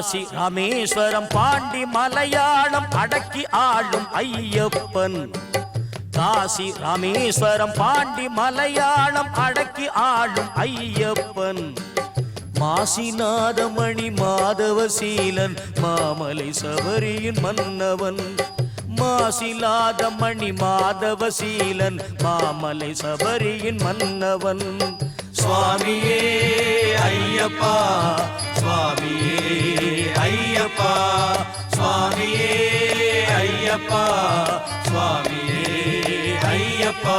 காசி ராமேஸ்வரம் பாண்டி மலையாளம் அடக்கி ஆளும் ஐயப்பன். காசி ராமேஸ்வரம் பாண்டி மலையாளம் அடக்கி ஆளும் ஐயப்பன். மாசிநாதமணி மாதவசீலன் மாமலை சபரியின் மன்னவன். மாசிலாதமணி மாதவசீலன் மாமலை சபரியின் மன்னவன். சுவாமியே ஐயப்பா சுவாமியே ஐயப்பா சுவாமியே ஐயப்பா சுவாமியே ஐயப்பா.